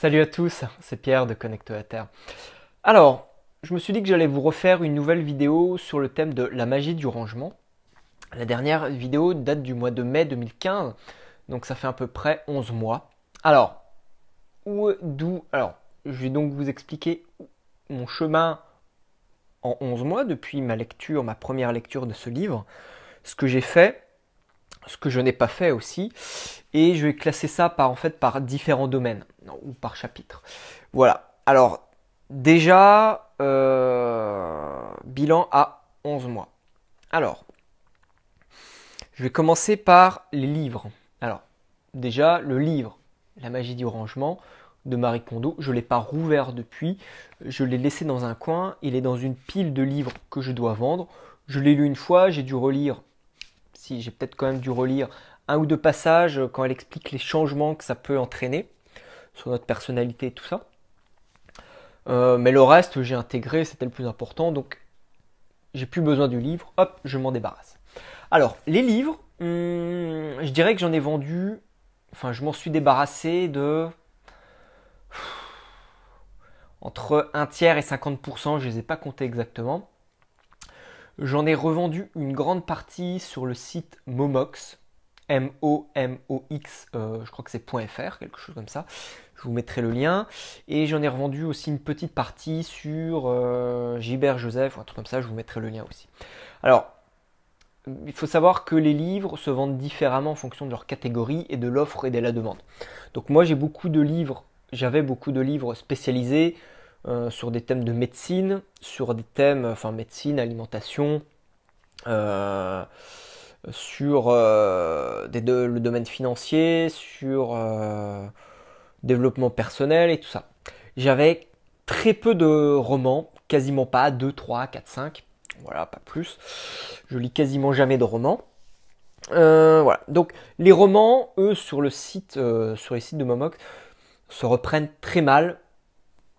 Salut à tous, c'est Pierre de Connecte la Terre. Alors, je me suis dit que j'allais vous refaire une nouvelle vidéo sur le thème de la magie du rangement. La dernière vidéo date du mois de mai 2015, donc ça fait à peu près 11 mois. Alors, je vais donc vous expliquer mon chemin en 11 mois depuis ma première lecture de ce livre, ce que j'ai fait, ce que je n'ai pas fait aussi, et je vais classer ça par différents domaines ou par chapitre. Voilà. Alors déjà bilan à 11 mois. Alors, je vais commencer par les livres. Alors, déjà le livre La magie du rangement de Marie Kondo, je ne l'ai pas rouvert depuis, je l'ai laissé dans un coin, il est dans une pile de livres que je dois vendre. Je l'ai lu une fois, j'ai dû relire si j'ai peut-être quand même dû relire un ou deux passages quand elle explique les changements que ça peut entraîner sur notre personnalité et tout ça. Mais le reste, j'ai intégré, c'était le plus important, donc j'ai plus besoin du livre, hop, je m'en débarrasse. Alors, les livres, je dirais que j'en ai vendu, enfin, je m'en suis débarrassé de entre un tiers et 50%, je ne les ai pas comptés exactement. J'en ai revendu une grande partie sur le site Momox, M-O-M-O-X, je crois que c'est .fr, quelque chose comme ça. Je vous mettrai le lien. Et j'en ai revendu aussi une petite partie sur Gilbert Joseph, ou un truc comme ça, je vous mettrai le lien aussi. Alors, il faut savoir que les livres se vendent différemment en fonction de leur catégorie et de l'offre et de la demande. Donc moi j'avais beaucoup de livres spécialisés sur des thèmes de médecine, sur des thèmes, enfin médecine, alimentation, euh, sur le domaine financier, sur développement personnel et tout ça. J'avais très peu de romans, quasiment pas, 2, 3, 4, 5, voilà, pas plus. Je lis quasiment jamais de romans. Voilà. Donc les romans, eux, sur les sites de Momox, se reprennent très mal.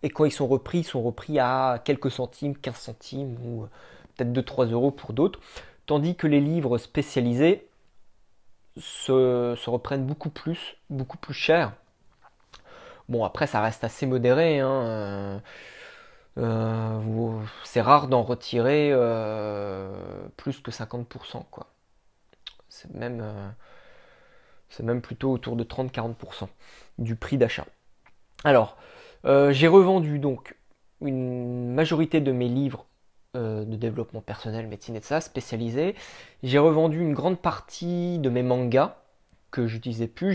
Et quand ils sont repris à quelques centimes, 15 centimes ou peut-être 2-3 € pour d'autres. Tandis que les livres spécialisés se reprennent beaucoup plus cher. Bon, après, ça reste assez modéré, hein. C'est rare d'en retirer plus que 50%, quoi. C'est même, euh, c'est même plutôt autour de 30-40% du prix d'achat. Alors, j'ai revendu donc une majorité de mes livres de développement personnel, médecine et de ça, spécialisés. J'ai revendu une grande partie de mes mangas que j'utilisais plus.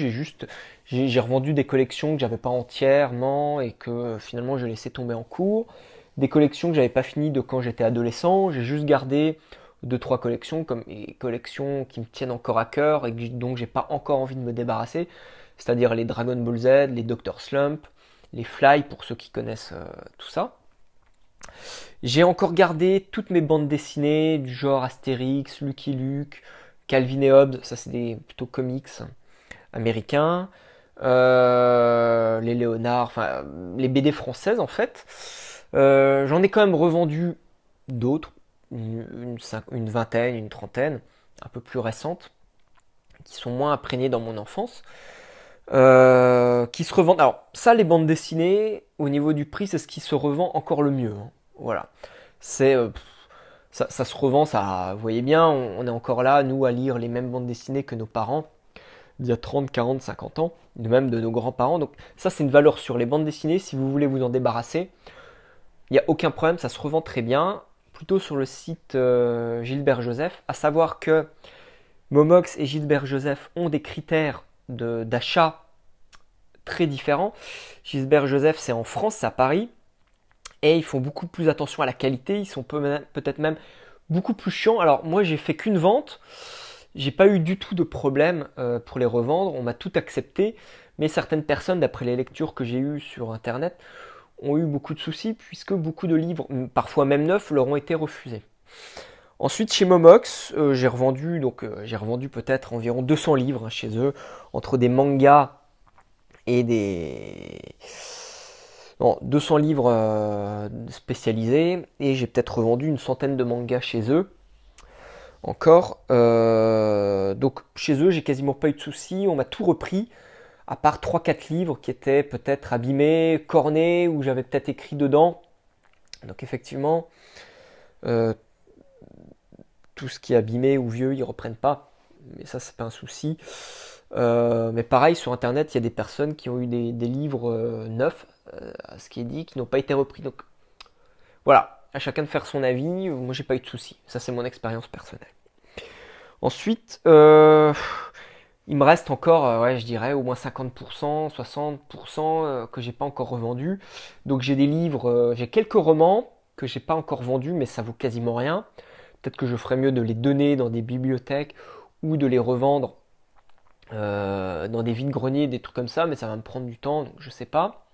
J'ai revendu des collections que j'avais pas entièrement et que finalement je laissais tomber en cours. Des collections que j'avais pas fini de quand j'étais adolescent. J'ai juste gardé deux trois collections comme les collections qui me tiennent encore à cœur et dont j'ai pas encore envie de me débarrasser. C'est-à-dire les Dragon Ball Z, les Dr Slump, les Fly pour ceux qui connaissent tout ça. J'ai encore gardé toutes mes bandes dessinées du genre Astérix, Lucky Luke, Calvin et Hobbes, ça c'est des plutôt comics américains, les Léonard, enfin les BD françaises en fait. J'en ai quand même revendu d'autres, une vingtaine, une trentaine, un peu plus récentes, qui sont moins imprégnées dans mon enfance. Qui se revendent. Alors, ça, les bandes dessinées, au niveau du prix, c'est ce qui se revend encore le mieux, hein. Voilà. C'est. Ça se revend, ça. Vous voyez bien, on est encore là, nous, à lire les mêmes bandes dessinées que nos parents, d'il y a 30, 40, 50 ans, de même de nos grands-parents. Donc, ça, c'est une valeur sur les bandes dessinées. Si vous voulez vous en débarrasser, il n'y a aucun problème, ça se revend très bien. Plutôt sur le site Gilbert Joseph, à savoir que Momox et Gilbert Joseph ont des critères d'achat très différents. Gilbert Joseph, c'est en France, c'est à Paris, et ils font beaucoup plus attention à la qualité, ils sont peut-être même beaucoup plus chiants. Alors moi, j'ai fait qu'une vente, j'ai pas eu du tout de problème pour les revendre, on m'a tout accepté, mais certaines personnes, d'après les lectures que j'ai eues sur internet, ont eu beaucoup de soucis puisque beaucoup de livres, parfois même neufs, leur ont été refusés. Ensuite, chez Momox, j'ai revendu peut-être environ 200 livres, hein, chez eux, entre des mangas et des... Non, 200 livres spécialisés, et j'ai peut-être revendu une centaine de mangas chez eux, encore. Donc chez eux, j'ai quasiment pas eu de soucis, on m'a tout repris. à part 3-4 livres qui étaient peut-être abîmés, cornés, ou j'avais peut-être écrit dedans. Donc effectivement, euh, tout ce qui est abîmé ou vieux, ils reprennent pas. Mais ça, c'est pas un souci. Mais pareil, sur Internet, il y a des personnes qui ont eu des livres neufs, à ce qui est dit, qui n'ont pas été repris. Donc voilà, à chacun de faire son avis. Moi, j'ai pas eu de souci. Ça, c'est mon expérience personnelle. Ensuite, il me reste encore, ouais, je dirais, au moins 50%, 60% que j'ai pas encore revendu. Donc j'ai des livres, j'ai quelques romans que j'ai pas encore vendus, mais ça vaut quasiment rien. Peut-être que je ferais mieux de les donner dans des bibliothèques ou de les revendre dans des vides-greniers, des trucs comme ça, mais ça va me prendre du temps, donc je sais pas.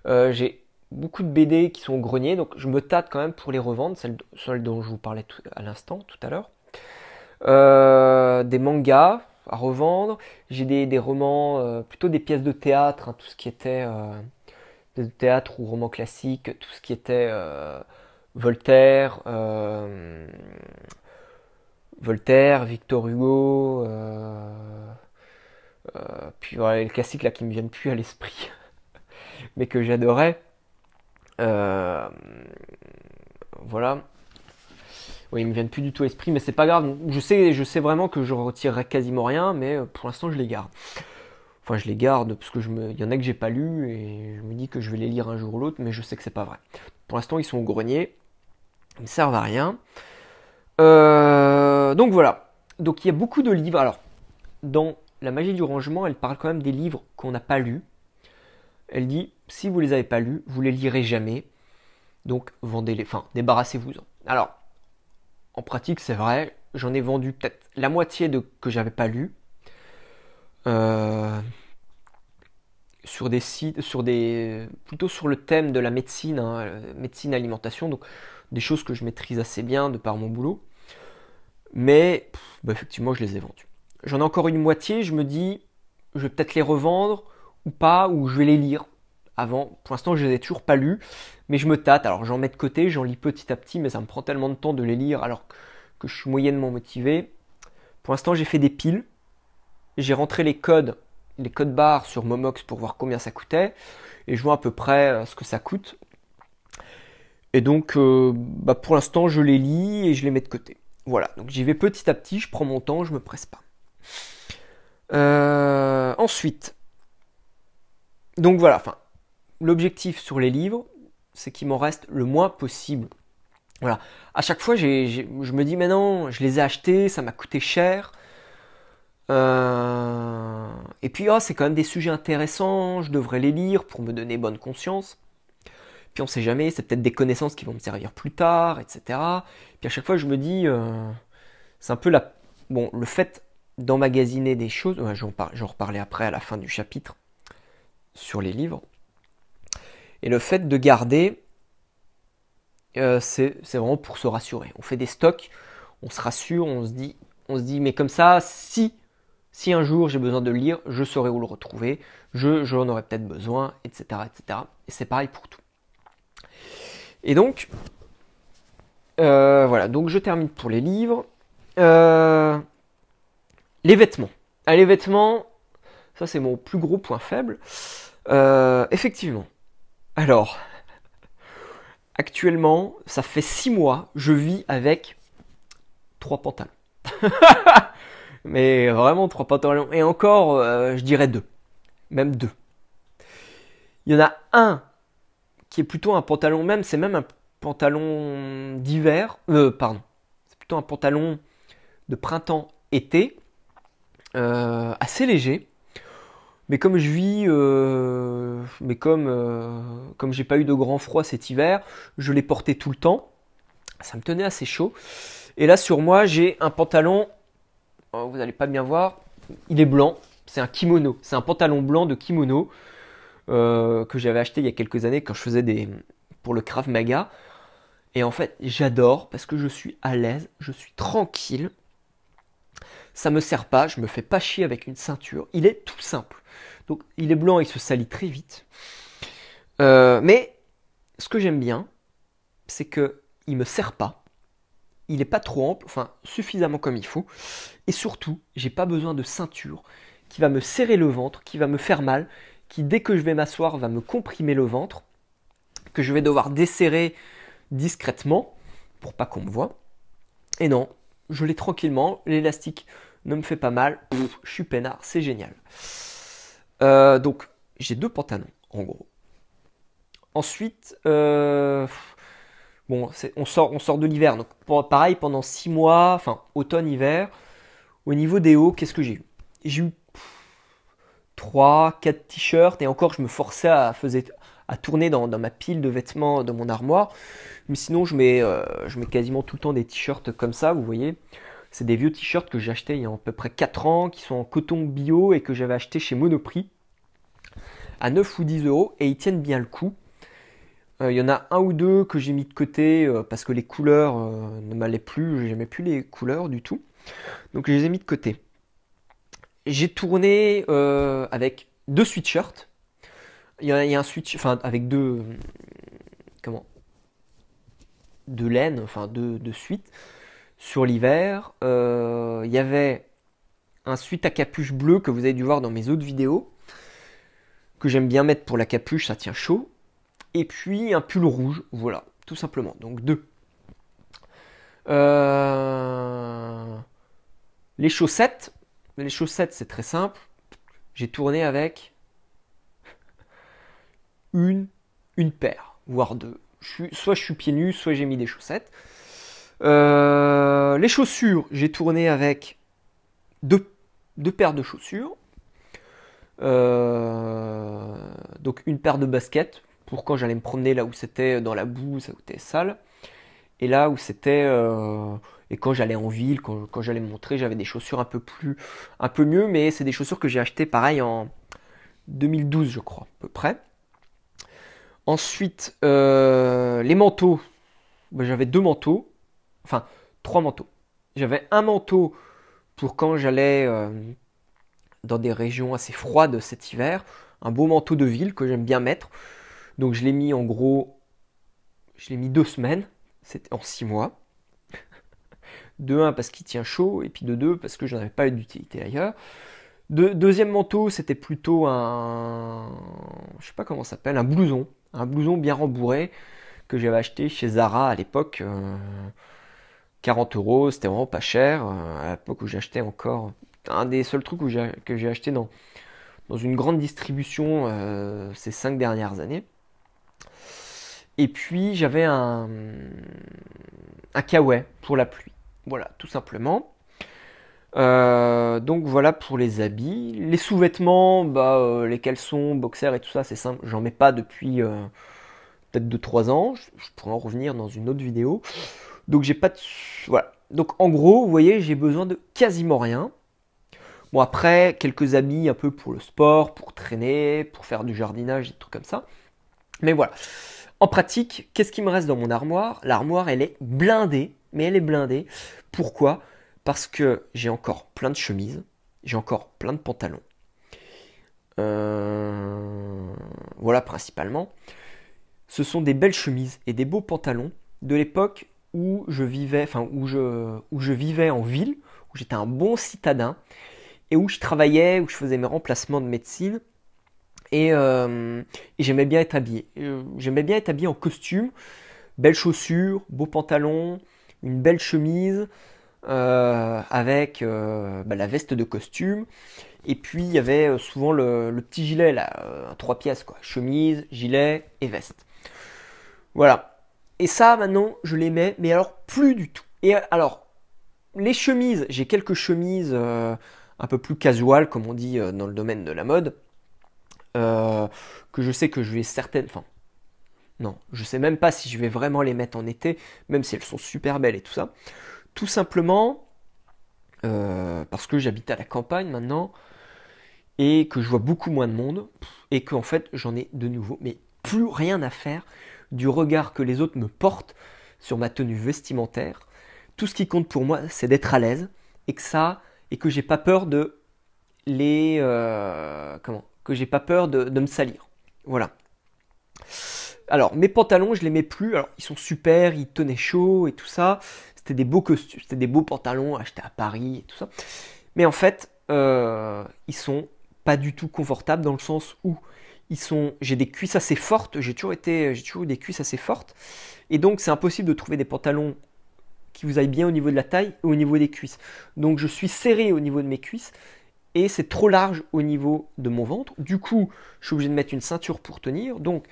J'ai beaucoup de BD qui sont au grenier, donc je me tâte quand même pour les revendre, celles dont je vous parlais à l'instant, tout à l'heure. Des mangas à revendre, j'ai des romans, plutôt des pièces de théâtre, hein, tout ce qui était de théâtre ou romans classiques, tout ce qui était Voltaire, Voltaire, Victor Hugo, puis voilà, les classiques là qui me viennent plus à l'esprit, mais que j'adorais. Euh, voilà. Oui, ils me viennent plus du tout à l'esprit, mais c'est pas grave. Je sais vraiment que je retirerai quasiment rien, mais pour l'instant je les garde. Enfin, je les garde parce que il y en a que j'ai pas lu et je me dis que je vais les lire un jour ou l'autre, mais je sais que c'est pas vrai. Pour l'instant, ils sont au grenier, ils ne servent à rien. Donc voilà. Donc il y a beaucoup de livres. Alors, dans La magie du rangement, elle parle quand même des livres qu'on n'a pas lus. Elle dit, si vous les avez pas lus, vous les lirez jamais. Donc vendez-les, enfin débarrassez-vous-en. Alors, en pratique, c'est vrai, j'en ai vendu peut-être la moitié que j'avais pas lu. Euh, sur des sites, plutôt sur le thème de la médecine, hein, médecine alimentation, donc des choses que je maîtrise assez bien de par mon boulot. Mais bah, effectivement, je les ai vendus. J'en ai encore une moitié, je me dis, je vais peut-être les revendre ou pas, ou je vais les lire avant. Pour l'instant, je les ai toujours pas lus, mais je me tâte. Alors j'en mets de côté, j'en lis petit à petit, mais ça me prend tellement de temps de les lire alors que je suis moyennement motivé. Pour l'instant, j'ai fait des piles. J'ai rentré les codes barres sur Momox pour voir combien ça coûtait, et je vois à peu près ce que ça coûte. Et donc, bah pour l'instant, je les lis et je les mets de côté. Voilà, donc j'y vais petit à petit, je prends mon temps, je me presse pas. Ensuite, donc voilà, enfin, l'objectif sur les livres, c'est qu'il m'en reste le moins possible. Voilà, à chaque fois, je me dis, mais non, je les ai achetés, ça m'a coûté cher. Et puis, oh, c'est quand même des sujets intéressants, je devrais les lire pour me donner bonne conscience. Puis on sait jamais, c'est peut-être des connaissances qui vont me servir plus tard, etc. Puis à chaque fois, je me dis, c'est un peu bon, le fait d'emmagasiner des choses, ouais, j'en reparlais après à la fin du chapitre sur les livres, et le fait de garder, c'est vraiment pour se rassurer. On fait des stocks, on se rassure, on se dit, mais comme ça, si un jour j'ai besoin de le lire, je saurai où le retrouver, j'en aurai peut-être besoin, etc., etc. Et c'est pareil pour tout. Et donc, voilà, donc je termine pour les livres. Les vêtements. Ah, les vêtements, ça c'est mon plus gros point faible. Effectivement. Alors, actuellement, ça fait 6 mois, je vis avec 3 pantalons. Mais vraiment 3 pantalons. Et encore, je dirais 2. Même 2. Il y en a un qui est plutôt un pantalon même, c'est même un pantalon d'hiver. Pardon. C'est plutôt un pantalon de printemps-été. Assez léger. Mais comme je vis, comme j'ai pas eu de grand froid cet hiver, je l'ai porté tout le temps. Ça me tenait assez chaud. Et là sur moi j'ai un pantalon, vous n'allez pas bien voir, il est blanc. C'est un kimono. C'est un pantalon blanc de kimono que j'avais acheté il y a quelques années quand je faisais pour le Krav Maga. Et en fait j'adore parce que je suis à l'aise, je suis tranquille. Ça me sert pas, je me fais pas chier avec une ceinture. Il est tout simple. Donc il est blanc, il se salit très vite. Mais ce que j'aime bien, c'est que il me serre pas. Il est pas trop ample, enfin suffisamment comme il faut. Et surtout, j'ai pas besoin de ceinture qui va me serrer le ventre, qui va me faire mal, qui dès que je vais m'asseoir va me comprimer le ventre, que je vais devoir desserrer discrètement pour pas qu'on me voie. Et non, je l'ai tranquillement, l'élastique ne me fait pas mal, je suis peinard, c'est génial. Donc j'ai 2 pantalons en gros. Ensuite, bon, on sort de l'hiver, donc pareil pendant 6 mois, enfin automne-hiver. Au niveau des hauts, qu'est-ce que j'ai eu? J'ai eu 3, 4 t-shirts et encore je me forçais à tourner dans ma pile de vêtements de mon armoire. Mais sinon je mets quasiment tout le temps des t-shirts comme ça, vous voyez. C'est des vieux t-shirts que j'ai achetés il y a à peu près 4 ans, qui sont en coton bio et que j'avais acheté chez Monoprix à 9 ou 10 euros et ils tiennent bien le coup. Il y en a un ou deux que j'ai mis de côté parce que les couleurs ne m'allaient plus, j'aimais plus les couleurs du tout. Donc je les ai mis de côté. J'ai tourné avec 2 sweatshirts. Il y a un sweatshirt, enfin avec de laine, enfin de suite sur l'hiver. Il y avait un sweat à capuche bleue que vous avez dû voir dans mes autres vidéos, que j'aime bien mettre pour la capuche, ça tient chaud. Et puis un pull rouge, voilà, tout simplement. Donc 2. Les chaussettes c'est très simple. J'ai tourné avec une paire, voire 2. Soit je suis pieds nus, soit j'ai mis des chaussettes. Les chaussures, j'ai tourné avec deux paires de chaussures. Donc une paire de baskets pour quand j'allais me promener là où c'était dans la boue, ça où c'était sale. Et là où c'était et quand j'allais en ville, quand j'allais me montrer, j'avais des chaussures un peu mieux, mais c'est des chaussures que j'ai achetées pareil en 2012 je crois à peu près. Ensuite les manteaux, j'avais 2 manteaux, enfin 3 manteaux. J'avais un manteau pour quand j'allais dans des régions assez froides cet hiver, un beau manteau de ville que j'aime bien mettre. Donc je l'ai mis en gros, je l'ai mis 2 semaines, c'était en 6 mois. De 1 parce qu'il tient chaud, et puis de 2 parce que j'en avais pas eu d'utilité ailleurs. Deuxième manteau, c'était plutôt je sais pas comment ça s'appelle, un blouson bien rembourré que j'avais acheté chez Zara à l'époque, 40 euros, c'était vraiment pas cher, à l'époque où j'achetais encore, un des seuls trucs que j'ai acheté dans une grande distribution ces 5 dernières années. Et puis j'avais un kawaii pour la pluie. Voilà, tout simplement. Donc voilà pour les habits. Les sous-vêtements, les caleçons, boxers et tout ça, c'est simple. J'en mets pas depuis peut-être 2-3 ans. Je pourrais en revenir dans une autre vidéo. Donc j'ai pas de... Voilà. Donc en gros, vous voyez, j'ai besoin de quasiment rien. Bon après, quelques habits un peu pour le sport, pour traîner, pour faire du jardinage, des trucs comme ça. Mais voilà. En pratique, qu'est-ce qui me reste dans mon armoire? L'armoire, elle est blindée, mais elle est blindée. Pourquoi? Parce que j'ai encore plein de chemises, j'ai encore plein de pantalons. Voilà principalement. Ce sont des belles chemises et des beaux pantalons de l'époque où je vivais, où je vivais en ville, où j'étais un bon citadin et où je travaillais, où je faisais mes remplacements de médecine. Et j'aimais bien être habillé. J'aimais bien être habillé en costume, belles chaussures, beaux pantalons, une belle chemise avec la veste de costume. Et puis il y avait souvent le petit gilet là, 3 pièces quoi, chemise, gilet et veste. Voilà. Et ça maintenant je les mets, mais alors plus du tout. Et alors les chemises, j'ai quelques chemises un peu plus casual comme on dit dans le domaine de la mode. Que je sais que je vais non, je sais même pas si je vais vraiment les mettre en été, même si elles sont super belles et tout ça. Tout simplement parce que j'habite à la campagne maintenant et que je vois beaucoup moins de monde et qu'en fait j'en ai de nouveau, mais plus rien à faire du regard que les autres me portent sur ma tenue vestimentaire. Tout ce qui compte pour moi, c'est d'être à l'aise et que j'ai pas peur de les que j'ai pas peur de me salir. Voilà. Alors, mes pantalons, je les mets plus. Alors, ils sont super, ils tenaient chaud et tout ça. C'était des beaux costumes, c'était des beaux pantalons achetés à Paris et tout ça. Mais en fait, ils sont pas du tout confortables dans le sens où j'ai des cuisses assez fortes, j'ai toujours eu des cuisses assez fortes, et donc c'est impossible de trouver des pantalons qui vous aillent bien au niveau de la taille et au niveau des cuisses. Donc je suis serré au niveau de mes cuisses et c'est trop large au niveau de mon ventre. Du coup, je suis obligé de mettre une ceinture pour tenir. Donc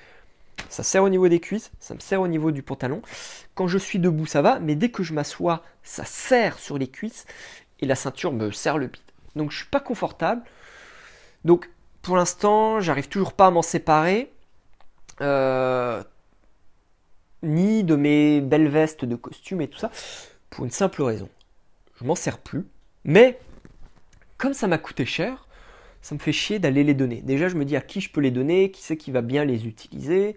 ça serre au niveau des cuisses, ça me serre au niveau du pantalon. Quand je suis debout, ça va, mais dès que je m'assois, ça serre sur les cuisses et la ceinture me serre le bide. Donc je suis pas confortable. Donc pour l'instant, j'arrive toujours pas à m'en séparer. Ni de mes belles vestes de costume et tout ça, pour une simple raison. Je m'en sers plus, mais comme ça m'a coûté cher, ça me fait chier d'aller les donner. Déjà, je me dis à qui je peux les donner, qui c'est qui va bien les utiliser.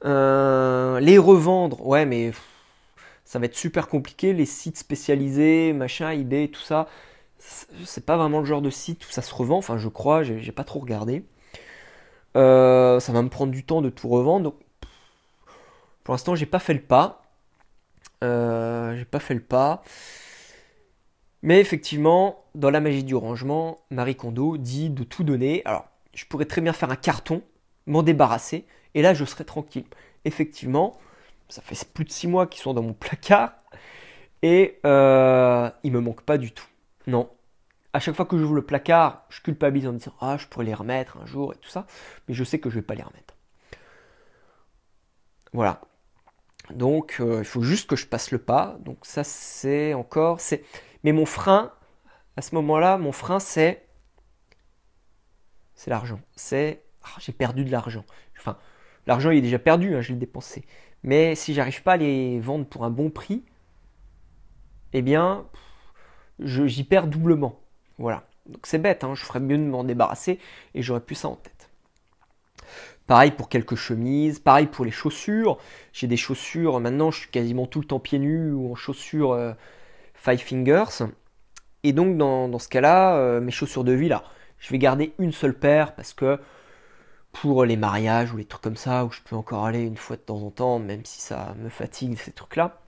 Les revendre, ouais, mais ça va être super compliqué. Les sites spécialisés, machin, eBay, tout ça, c'est pas vraiment le genre de site où ça se revend. Enfin, je crois, j'ai pas trop regardé. Ça va me prendre du temps de tout revendre. Donc, pour l'instant, j'ai pas fait le pas. J'ai pas fait le pas. Mais effectivement, dans la magie du rangement, Marie Kondo dit de tout donner. Alors, je pourrais très bien faire un carton, m'en débarrasser, et là, je serais tranquille. Effectivement, ça fait plus de 6 mois qu'ils sont dans mon placard, et ils me manquent pas du tout. Non. À chaque fois que j'ouvre le placard, je culpabilise en me disant ah, je pourrais les remettre un jour et tout ça, mais je sais que je vais pas les remettre. Voilà. Donc, il faut juste que je passe le pas. Donc ça, c'est encore... Mais mon frein, à ce moment-là, mon frein, c'est l'argent. J'ai perdu de l'argent. Enfin, l'argent, il est déjà perdu, hein, je l'ai dépensé. Mais si j'arrive pas à les vendre pour un bon prix, eh bien, j'y perds doublement. Voilà. Donc c'est bête, hein, je ferais mieux de m'en débarrasser et j'aurais plus ça en tête. Pareil pour quelques chemises, pareil pour les chaussures. J'ai des chaussures, maintenant je suis quasiment tout le temps pieds nus ou en chaussures Five Fingers. Et donc dans ce cas-là, mes chaussures de vie, là, je vais garder une seule paire parce que pour les mariages ou les trucs comme ça, où je peux encore aller une fois de temps en temps, même si ça me fatigue ces trucs-là,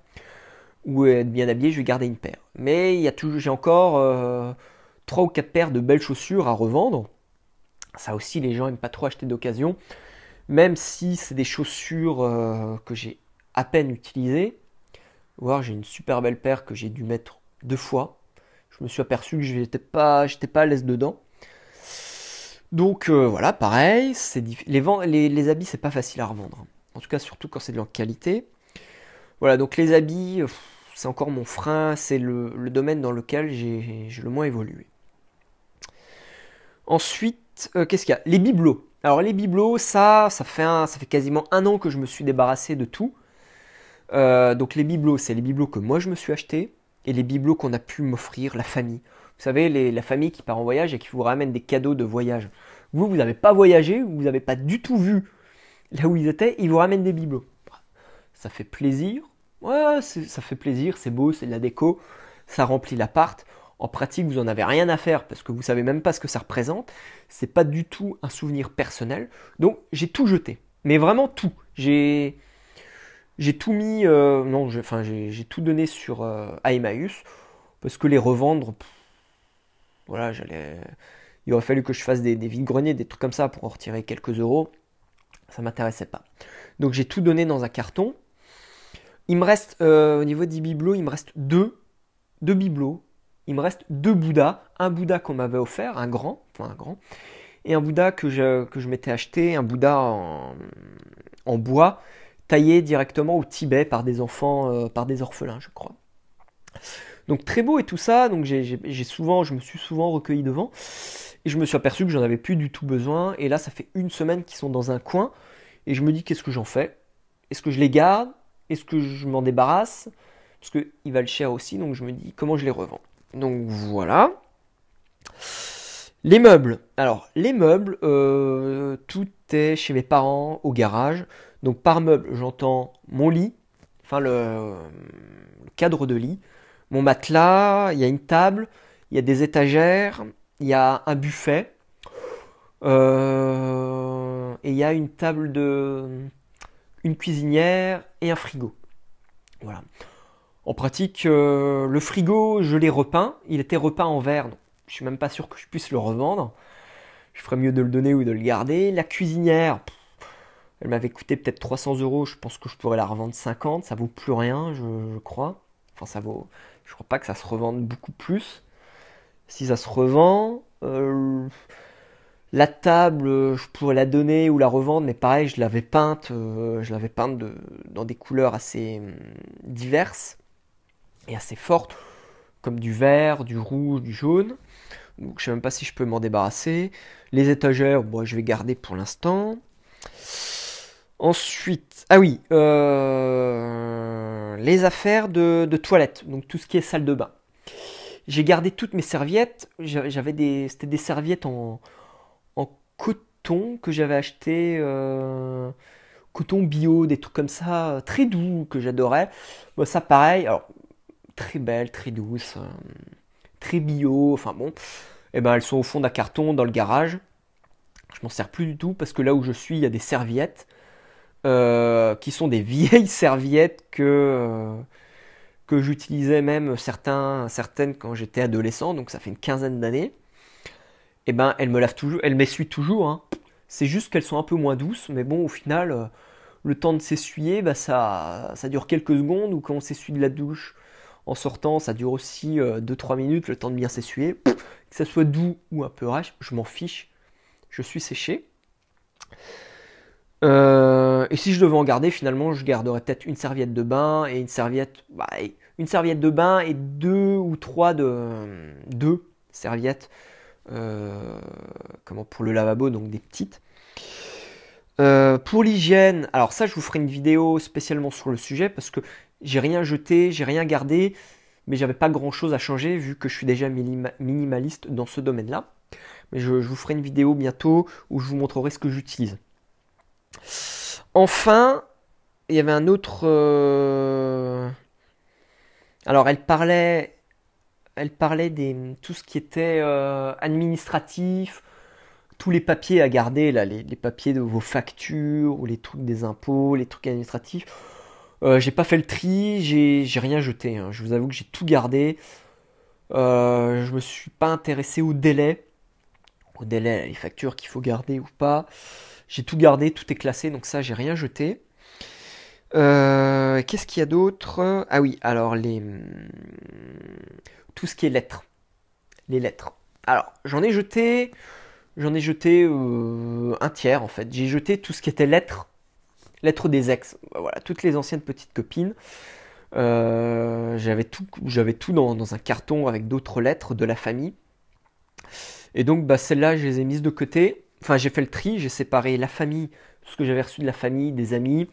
ou être bien habillé, je vais garder une paire. Mais j'ai encore 3 ou 4 paires de belles chaussures à revendre. Ça aussi, les gens n'aiment pas trop acheter d'occasion. Même si c'est des chaussures que j'ai à peine utilisées, voire j'ai une super belle paire que j'ai dû mettre 2 fois. Je me suis aperçu que j'étais pas à l'aise dedans. Donc voilà, pareil, les habits c'est pas facile à revendre. En tout cas, surtout quand c'est de la qualité. Voilà, donc les habits, c'est encore mon frein, c'est le domaine dans lequel j'ai le moins évolué. Ensuite, qu'est-ce qu'il y a? Les bibelots. Alors les bibelots, ça fait quasiment 1 an que je me suis débarrassé de tout. Donc les bibelots, c'est les bibelots que moi je me suis acheté et les bibelots qu'on a pu m'offrir, la famille. Vous savez, la famille qui part en voyage et qui vous ramène des cadeaux de voyage. Vous n'avez pas voyagé, vous n'avez pas du tout vu là où ils étaient, ils vous ramènent des bibelots. Ça fait plaisir. Ouais, ça fait plaisir, c'est beau, c'est de la déco, ça remplit l'appart. En pratique, vous n'en avez rien à faire parce que vous savez même pas ce que ça représente. C'est pas du tout un souvenir personnel. Donc j'ai tout jeté, mais vraiment tout. J'ai tout mis, j'ai tout donné à Emmaüs parce que les revendre, voilà, il aurait fallu que je fasse des vides-greniers, des trucs comme ça pour en retirer quelques euros. Ça m'intéressait pas. Donc j'ai tout donné dans un carton. Il me reste, au niveau des bibelots, il me reste deux bibelots. Il me reste 2 Bouddhas. Un Bouddha qu'on m'avait offert, un grand, et un Bouddha que je m'étais acheté, un Bouddha en bois, taillé directement au Tibet par des enfants, par des orphelins, je crois. Donc très beau et tout ça, donc je me suis souvent recueilli devant, et je me suis aperçu que j'en avais plus du tout besoin, et là ça fait 1 semaine qu'ils sont dans un coin, et je me dis qu'est-ce que j'en fais? Est-ce que je les garde? Est-ce que je m'en débarrasse? Parce qu'ils valent cher aussi, donc je me dis comment je les revends. Donc voilà. Les meubles. Alors les meubles, tout est chez mes parents au garage. Donc par meuble, j'entends mon lit, enfin le cadre de lit, mon matelas, il y a une table, il y a des étagères, il y a un buffet, et il y a une une cuisinière et un frigo. Voilà. En pratique, le frigo, je l'ai repeint. Il était repeint en verre. Donc je suis même pas sûr que je puisse le revendre. Je ferais mieux de le donner ou de le garder. La cuisinière, elle m'avait coûté peut-être 300 euros. Je pense que je pourrais la revendre 50. Ça vaut plus rien, je crois. Enfin, ça vaut. Je crois pas que ça se revende beaucoup plus. Si ça se revend, la table, je pourrais la donner ou la revendre, mais pareil, je l'avais peinte dans des couleurs assez diverses et assez fortes, comme du vert, du rouge, du jaune. Donc je sais même pas si je peux m'en débarrasser. Les étagères, bon, je vais garder pour l'instant. Ensuite, ah oui, les affaires de toilette, donc tout ce qui est salle de bain. J'ai gardé toutes mes serviettes. C'était des serviettes en coton que j'avais acheté, coton bio, des trucs comme ça, très doux que j'adorais. Bon, ça pareil, alors très belle, très douce, très bio. Enfin bon, et ben elles sont au fond d'un carton dans le garage. Je m'en sers plus du tout parce que là où je suis, il y a des serviettes qui sont des vieilles serviettes que j'utilisais même certaines quand j'étais adolescent, donc ça fait une quinzaine d'années. Et ben elles me lavent toujours, elles m'essuient toujours, hein. C'est juste qu'elles sont un peu moins douces, mais bon, au final, le temps de s'essuyer, bah, ça dure quelques secondes, ou quand on s'essuie de la douche en sortant, ça dure aussi 2-3 minutes, le temps de bien s'essuyer. Que ça soit doux ou un peu râche, je m'en fiche, je suis séché. Et si je devais en garder, finalement, je garderais peut-être une serviette de bain et une serviette de bain et deux serviettes, comment pour le lavabo, donc des petites. Pour l'hygiène, alors ça, je vous ferai une vidéo spécialement sur le sujet parce que j'ai rien jeté, j'ai rien gardé, mais j'avais pas grand-chose à changer vu que je suis déjà minimaliste dans ce domaine-là. Mais je vous ferai une vidéo bientôt où je vous montrerai ce que j'utilise. Enfin, il y avait un autre. Alors, elle parlait des tout ce qui était administratif, tous les papiers à garder là, les papiers de vos factures ou les trucs des impôts, les trucs administratifs. J'ai pas fait le tri, j'ai rien jeté, hein. Je vous avoue que j'ai tout gardé. Je me suis pas intéressé au délai, les factures qu'il faut garder ou pas. J'ai tout gardé, tout est classé, donc ça, j'ai rien jeté. Qu'est-ce qu'il y a d'autre? Ah oui, alors tout ce qui est lettres. Les lettres. Alors, j'en ai jeté un tiers en fait. J'ai jeté tout ce qui était lettres des ex. Voilà, toutes les anciennes petites copines. J'avais tout dans un carton avec d'autres lettres de la famille. Et donc, bah, celles-là, je les ai mises de côté. Enfin, j'ai fait le tri, j'ai séparé la famille, tout ce que j'avais reçu de la famille, des amis,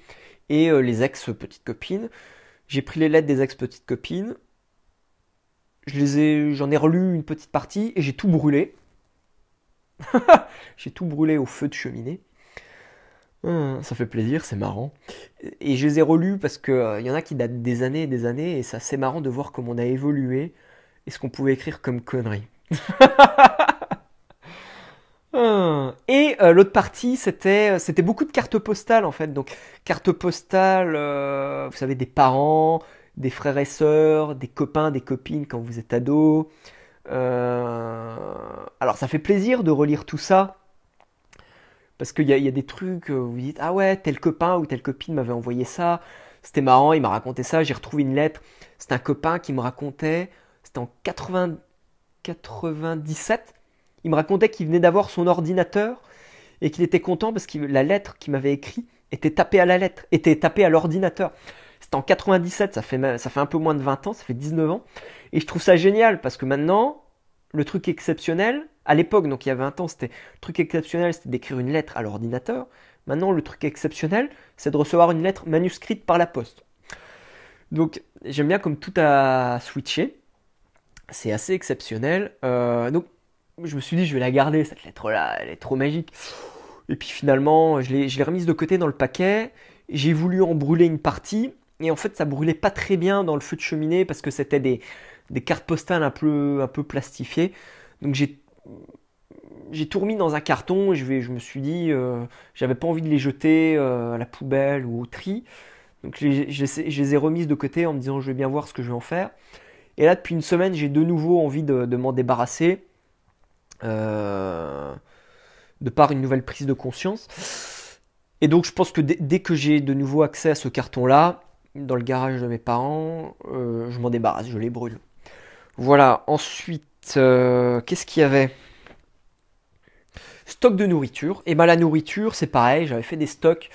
et les ex-petites copines. J'ai pris les lettres des ex-petites copines, j'en ai relu une petite partie, et j'ai tout brûlé. J'ai tout brûlé au feu de cheminée. Ça fait plaisir, c'est marrant. Et je les ai relus parce que y en a qui datent des années et des années, et c'est assez marrant de voir comment on a évolué, et ce qu'on pouvait écrire comme conneries. Et l'autre partie, c'était beaucoup de cartes postales en fait. Donc cartes postales, vous savez, des parents, des frères et sœurs, des copains, des copines quand vous êtes ado. Alors ça fait plaisir de relire tout ça parce qu'il y a des trucs où vous dites ah ouais tel copain ou telle copine m'avait envoyé ça. C'était marrant, il m'a raconté ça. J'ai retrouvé une lettre. C'était un copain qui me racontait. C'était en 97. Il me racontait qu'il venait d'avoir son ordinateur et qu'il était content parce que la lettre qu'il m'avait écrite était tapée à l'ordinateur. C'était en 97, ça fait un peu moins de 20 ans, ça fait 19 ans. Et je trouve ça génial parce que maintenant, le truc exceptionnel, à l'époque, donc il y a 20 ans, le truc exceptionnel, c'était d'écrire une lettre à l'ordinateur. Maintenant, le truc exceptionnel, c'est de recevoir une lettre manuscrite par la poste. Donc, j'aime bien comme tout a switché. C'est assez exceptionnel. Donc, je me suis dit, je vais la garder, cette lettre-là, elle est trop magique. Et puis finalement, je l'ai remise de côté dans le paquet. J'ai voulu en brûler une partie. Et en fait, ça brûlait pas très bien dans le feu de cheminée parce que c'était des cartes postales un peu plastifiées. Donc j'ai tout remis dans un carton. Je me suis dit, j'avais pas envie de les jeter à la poubelle ou au tri. Donc je les ai remises de côté en me disant, je vais bien voir ce que je vais en faire. Et là, depuis une semaine, j'ai de nouveau envie de m'en débarrasser. euh, de par une nouvelle prise de conscience. Et donc je pense que dès que j'ai de nouveau accès à ce carton-là, dans le garage de mes parents, je m'en débarrasse, je les brûle. Voilà, ensuite, qu'est-ce qu'il y avait? Stock de nourriture. Et ben la nourriture, c'est pareil, j'avais fait des stocks.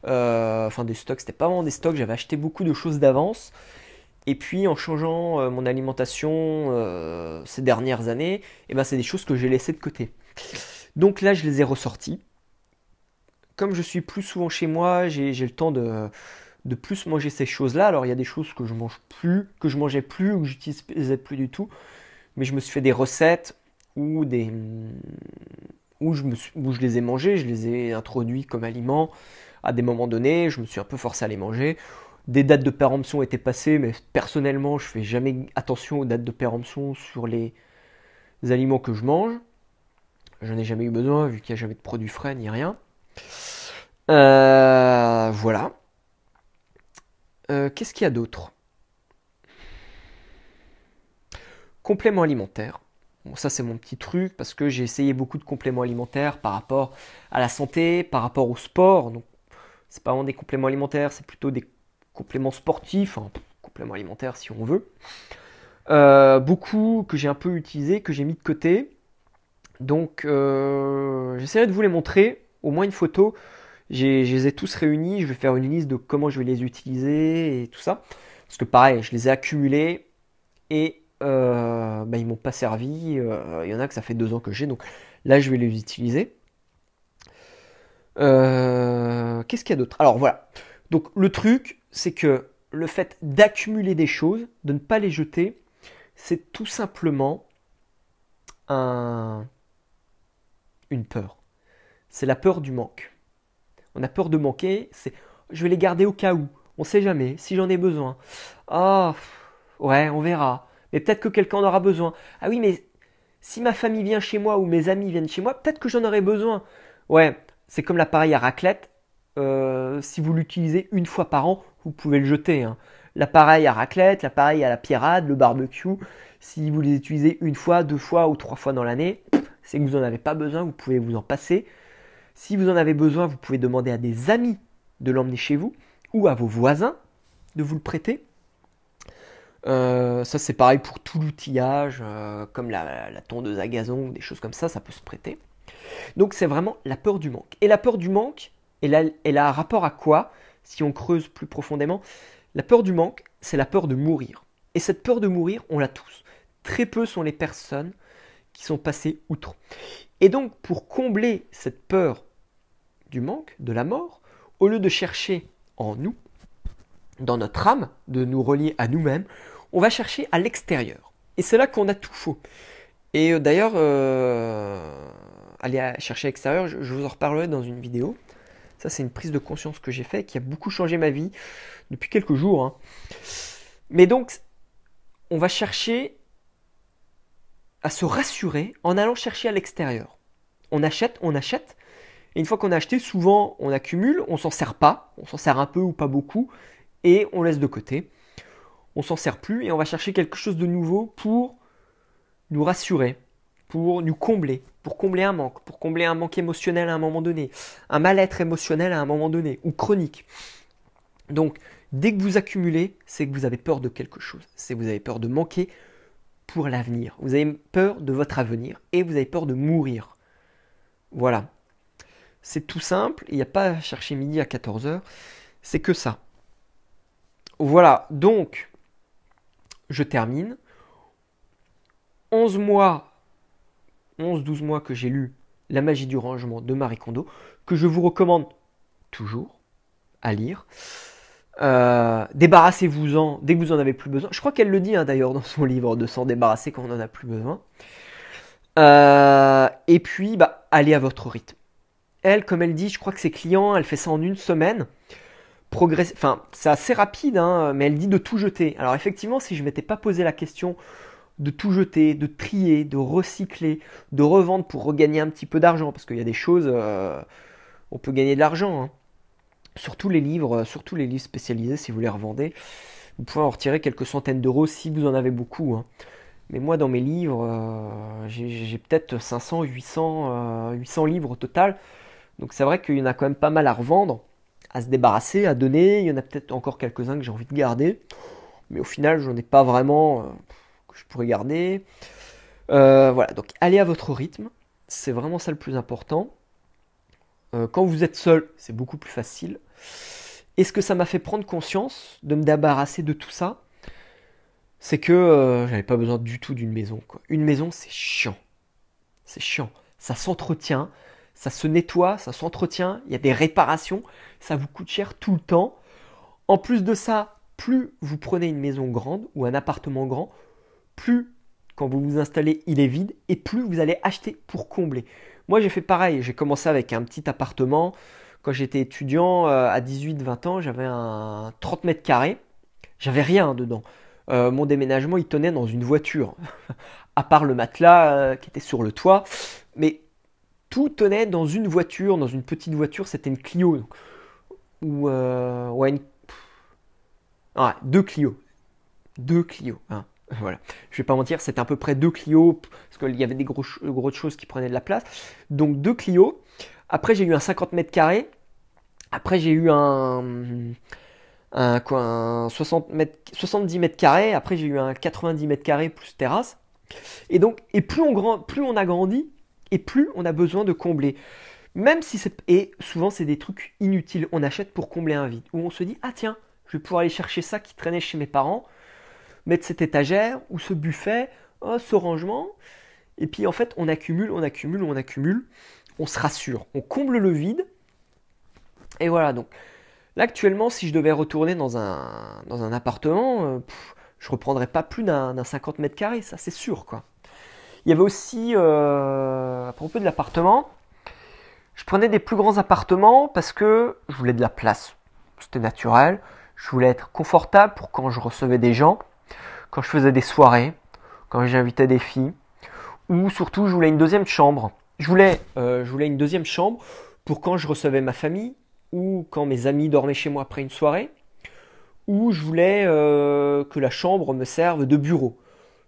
Enfin des stocks, c'était pas vraiment des stocks, j'avais acheté beaucoup de choses d'avance. Et puis en changeant mon alimentation ces dernières années, et ben c'est des choses que j'ai laissées de côté. Donc là, je les ai ressorties. Comme je suis plus souvent chez moi, j'ai le temps de plus manger ces choses-là. Alors il y a des choses que je mange plus, que je mangeais plus ou que j'utilisais plus du tout. Mais je me suis fait des recettes où, où je les ai mangées, je les ai introduits comme aliments à des moments donnés. Je me suis un peu forcé à les manger. Des dates de péremption étaient passées, mais personnellement, je fais jamais attention aux dates de péremption sur les aliments que je mange. Je n'ai jamais eu besoin, vu qu'il n'y a jamais de produits frais ni rien. Voilà. Qu'est-ce qu'il y a d'autre? Compléments alimentaires. Bon, ça c'est mon petit truc parce que j'ai essayé beaucoup de compléments alimentaires par rapport à la santé, par rapport au sport. Donc c'est pas vraiment des compléments alimentaires, c'est plutôt des compléments sportifs, hein, compléments alimentaires si on veut. Beaucoup que j'ai un peu utilisé, que j'ai mis de côté. Donc j'essaierai de vous les montrer, au moins une photo. Je les ai tous réunis, je vais faire une liste de comment je vais les utiliser et tout ça. Parce que pareil, je les ai accumulés et bah, ils m'ont pas servi. Il y en a que ça fait 2 ans que j'ai, donc là je vais les utiliser. Qu'est-ce qu'il y a d'autre? Alors voilà. Donc le truc, c'est que le fait d'accumuler des choses, de ne pas les jeter, c'est tout simplement un- une peur. C'est la peur du manque. On a peur de manquer, c'est je vais les garder au cas où. On sait jamais, si j'en ai besoin. Ah, ouais, on verra. Mais peut-être que quelqu'un en aura besoin. Ah oui, mais si ma famille vient chez moi ou mes amis viennent chez moi, peut-être que j'en aurai besoin. Ouais, c'est comme l'appareil à raclette. Si vous l'utilisez une fois par an, vous pouvez le jeter, hein. L'appareil à raclette, l'appareil à la pierrade, le barbecue, si vous les utilisez une fois, 2 fois ou 3 fois dans l'année, c'est que vous n'en avez pas besoin, vous pouvez vous en passer. Si vous en avez besoin, vous pouvez demander à des amis de l'emmener chez vous ou à vos voisins de vous le prêter. Ça c'est pareil pour tout l'outillage, comme la tondeuse à gazon, des choses comme ça peut se prêter. Donc c'est vraiment la peur du manque. Et la peur du manque, elle a un rapport à quoi? Si on creuse plus profondément, la peur du manque, c'est la peur de mourir. Et cette peur de mourir, on l'a tous. Très peu sont les personnes qui sont passées outre. Et donc pour combler cette peur du manque, de la mort, au lieu de chercher en nous, dans notre âme, de nous relier à nous-mêmes, on va chercher à l'extérieur. Et c'est là qu'on a tout faux. Et d'ailleurs, aller chercher à l'extérieur, je vous en reparlerai dans une vidéo. Ça, c'est une prise de conscience que j'ai faite qui a beaucoup changé ma vie depuis quelques jours, hein. Mais donc, on va chercher à se rassurer en allant chercher à l'extérieur. On achète, et une fois qu'on a acheté, souvent on accumule, on s'en sert pas, on s'en sert un peu ou pas beaucoup, et on laisse de côté. On s'en sert plus et on va chercher quelque chose de nouveau pour nous rassurer, pour nous combler, pour combler un manque émotionnel à un moment donné, un mal-être émotionnel à un moment donné, ou chronique. Donc, dès que vous accumulez, c'est que vous avez peur de quelque chose. C'est que vous avez peur de manquer pour l'avenir. Vous avez peur de votre avenir et vous avez peur de mourir. Voilà. C'est tout simple, il n'y a pas à chercher midi à 14h, c'est que ça. Voilà, donc, je termine. 11 mois, 11-12 mois que j'ai lu La magie du rangement de Marie Kondo, que je vous recommande toujours à lire. Débarrassez-vous-en dès que vous en avez plus besoin. Je crois qu'elle le dit, hein, d'ailleurs dans son livre, de s'en débarrasser quand on en a plus besoin. Et puis, bah, allez à votre rythme. Elle, comme elle dit, je crois que ses clients, elle fait ça en une semaine. Enfin, c'est assez rapide, hein, mais elle dit de tout jeter. Alors effectivement, si je m'étais pas posé la question de tout jeter, de trier, de recycler, de revendre pour regagner un petit peu d'argent, parce qu'il y a des choses, on peut gagner de l'argent, hein. Surtout les livres spécialisés, si vous les revendez, vous pouvez en retirer quelques centaines d'euros si vous en avez beaucoup, hein. Mais moi, dans mes livres, j'ai peut-être 500, 800 livres au total. Donc c'est vrai qu'il y en a quand même pas mal à revendre, à se débarrasser, à donner. Il y en a peut-être encore quelques-uns que j'ai envie de garder. Mais au final, j'en ai pas vraiment que je pourrais garder. Voilà, donc allez à votre rythme. C'est vraiment ça le plus important. Quand vous êtes seul, c'est beaucoup plus facile. Et ce que ça m'a fait prendre conscience de me débarrasser de tout ça, c'est que j'avais pas besoin du tout d'une maison, quoi. Une maison, c'est chiant. C'est chiant. Ça s'entretient, ça se nettoie, ça s'entretient, il y a des réparations, ça vous coûte cher tout le temps. En plus de ça, plus vous prenez une maison grande ou un appartement grand, plus quand vous vous installez, il est vide et plus vous allez acheter pour combler. Moi, j'ai fait pareil. J'ai commencé avec un petit appartement. Quand j'étais étudiant à 18-20 ans, j'avais un 30 mètres carrés. J'avais rien dedans. Mon déménagement, il tenait dans une voiture, à part le matelas qui était sur le toit. Mais tout tenait dans une voiture, dans une petite voiture. C'était une Clio. Ou ouais, ouais, deux Clio. Deux Clio. Hein. Voilà. Je vais pas mentir, c'était à peu près deux Clio, parce qu'il y avait des grosses choses qui prenaient de la place. Donc deux Clio. Après, j'ai eu un 50 mètres carrés. Après, j'ai eu un 70 mètres carrés. Après, j'ai eu un 90 mètres carrés plus terrasse. Et donc, plus on a grandi, et plus on a besoin de combler. Même si c'est. Et souvent, c'est des trucs inutiles. On achète pour combler un vide. Où on se dit, ah tiens, je vais pouvoir aller chercher ça qui traînait chez mes parents, mettre cette étagère ou ce buffet, oh, ce rangement. Et puis en fait, on accumule, on se rassure, on comble le vide. Et voilà, donc là actuellement, si je devais retourner dans un appartement, je reprendrais pas plus d'un 50 mètres carrés, ça c'est sûr quoi. Il y avait aussi, à propos de l'appartement, je prenais des plus grands appartements parce que je voulais de la place, c'était naturel. Je voulais être confortable pour quand je recevais des gens, quand je faisais des soirées, quand j'invitais des filles, ou surtout je voulais une deuxième chambre. Je voulais une deuxième chambre pour quand je recevais ma famille, ou quand mes amis dormaient chez moi après une soirée, ou je voulais que la chambre me serve de bureau.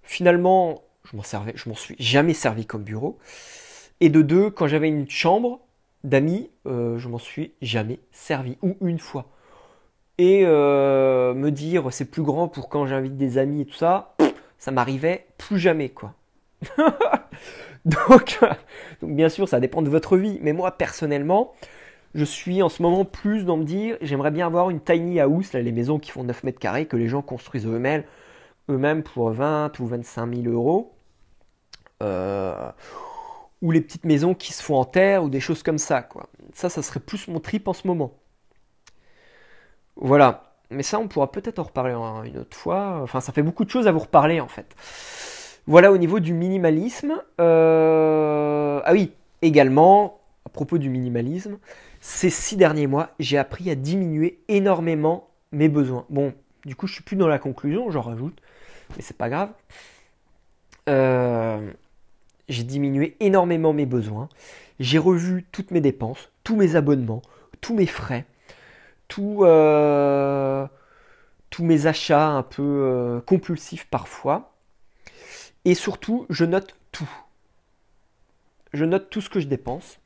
Finalement, je m'en suis jamais servi comme bureau. Et de deux, quand j'avais une chambre d'amis, je m'en suis jamais servi, ou une fois. Et me dire c'est plus grand pour quand j'invite des amis et tout ça, ça m'arrivait plus jamais quoi. donc, donc bien sûr ça dépend de votre vie, mais moi personnellement je suis en ce moment plus dans me dire j'aimerais bien avoir une tiny house, là, les maisons qui font 9 mètres carrés que les gens construisent eux-mêmes pour 20 ou 25 000 euros, ou les petites maisons qui se font en terre ou des choses comme ça quoi. Ça serait plus mon trip en ce moment. Voilà. Mais ça, on pourra peut-être en reparler une autre fois. Enfin, ça fait beaucoup de choses à vous reparler, en fait. Voilà au niveau du minimalisme. Ah oui, également, à propos du minimalisme, ces 6 derniers mois, j'ai appris à diminuer énormément mes besoins. Bon, du coup, je suis plus dans la conclusion, j'en rajoute, mais c'est pas grave. J'ai diminué énormément mes besoins. J'ai revu toutes mes dépenses, tous mes abonnements, tous mes frais. Tous mes achats un peu compulsifs parfois. Et surtout, je note tout. Je note tout ce que je dépense.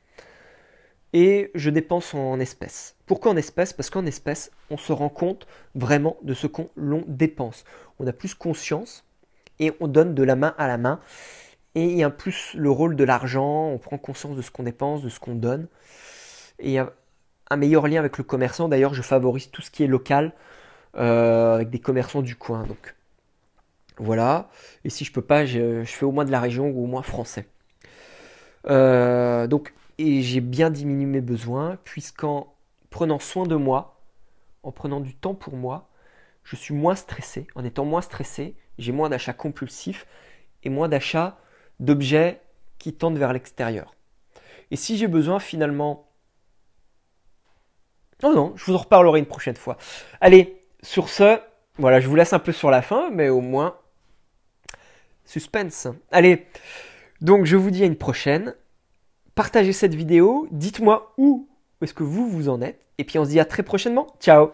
Et je dépense en espèces. Pourquoi en espèces? Parce qu'en espèces, on se rend compte vraiment de ce qu'on dépense. On a plus conscience et on donne de la main à la main. Et il y a plus le rôle de l'argent. On prend conscience de ce qu'on dépense, de ce qu'on donne. Et il y a un meilleur lien avec le commerçant. D'ailleurs, je favorise tout ce qui est local avec des commerçants du coin. Donc voilà. Et si je peux pas, je fais au moins de la région ou au moins français. Donc, et j'ai bien diminué mes besoins puisqu'en prenant soin de moi, en prenant du temps pour moi, je suis moins stressé. En étant moins stressé, j'ai moins d'achats compulsifs et moins d'achats d'objets qui tendent vers l'extérieur. Et si j'ai besoin finalement... Oh non, je vous en reparlerai une prochaine fois. Allez, sur ce, voilà, je vous laisse un peu sur la fin, mais au moins, suspense. Allez, donc je vous dis à une prochaine. Partagez cette vidéo, dites-moi où est-ce que vous en êtes. Et puis on se dit à très prochainement. Ciao!